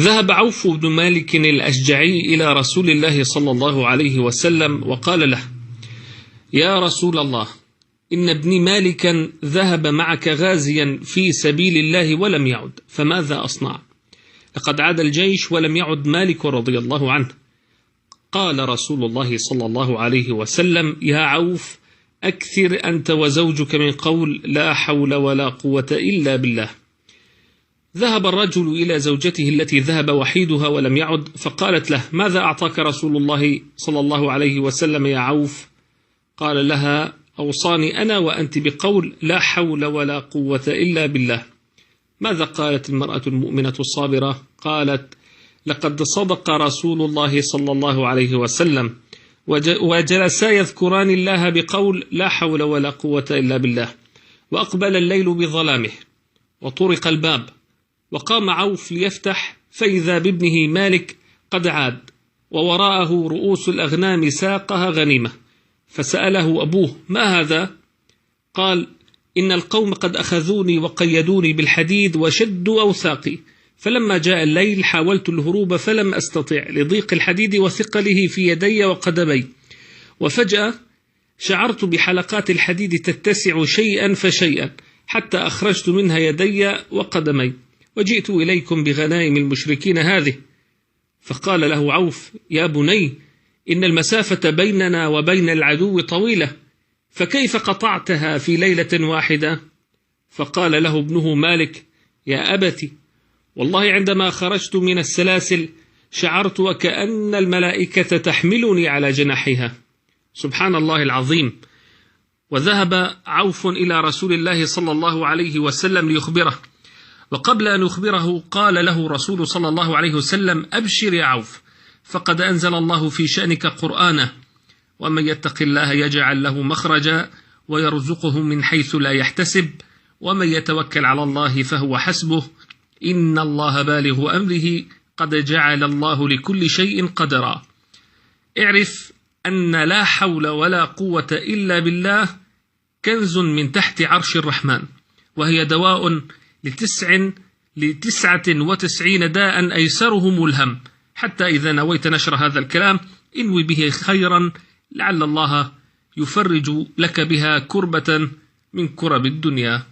ذهب عوف بن مالك الأشجعي إلى رسول الله صلى الله عليه وسلم وقال له: يا رسول الله، إن ابني مالكا ذهب معك غازيا في سبيل الله ولم يعد، فماذا أصنع؟ لقد عاد الجيش ولم يعد مالك رضي الله عنه. قال رسول الله صلى الله عليه وسلم: يا عوف، أكثر أنت وزوجك من قول لا حول ولا قوة إلا بالله. ذهب الرجل إلى زوجته التي ذهب وحيدها ولم يعد، فقالت له: ماذا أعطاك رسول الله صلى الله عليه وسلم يا عوف؟ قال لها: أوصاني أنا وأنت بقول لا حول ولا قوة إلا بالله. ماذا قالت المرأة المؤمنة الصابرة؟ قالت: لقد صدق رسول الله صلى الله عليه وسلم، وجلسا يذكران الله بقول لا حول ولا قوة إلا بالله. وأقبل الليل بظلامه وطرق الباب، وقام عوف ليفتح، فإذا بابنه مالك قد عاد، ووراءه رؤوس الأغنام ساقها غنيمة. فسأله أبوه: ما هذا؟ قال: إن القوم قد أخذوني وقيدوني بالحديد وشدوا أوثاقي، فلما جاء الليل حاولت الهروب فلم أستطع لضيق الحديد وثقله في يدي وقدمي، وفجأة شعرت بحلقات الحديد تتسع شيئا فشيئا حتى أخرجت منها يدي وقدمي، وجئت إليكم بغنائم المشركين هذه. فقال له عوف: يا بني، إن المسافة بيننا وبين العدو طويلة، فكيف قطعتها في ليلة واحدة؟ فقال له ابنه مالك: يا أبت، والله عندما خرجت من السلاسل شعرت وكأن الملائكة تحملني على جناحها. سبحان الله العظيم. وذهب عوف إلى رسول الله صلى الله عليه وسلم ليخبره، وقبل أن يخبره قال له رسول صلى الله عليه وسلم: أبشر يا عوف، فقد أنزل الله في شأنك قرآنه، ومن يتق الله يجعل له مخرجا ويرزقه من حيث لا يحتسب، ومن يتوكل على الله فهو حسبه، إن الله بالغ أمره، قد جعل الله لكل شيء قدرا. اعرف أن لا حول ولا قوة إلا بالله كنز من تحت عرش الرحمن، وهي دواء ل99 داء أيسرهم الهم، حتى إذا نويت نشر هذا الكلام انوي به خيرا، لعل الله يفرج لك بها كربة من كرب الدنيا.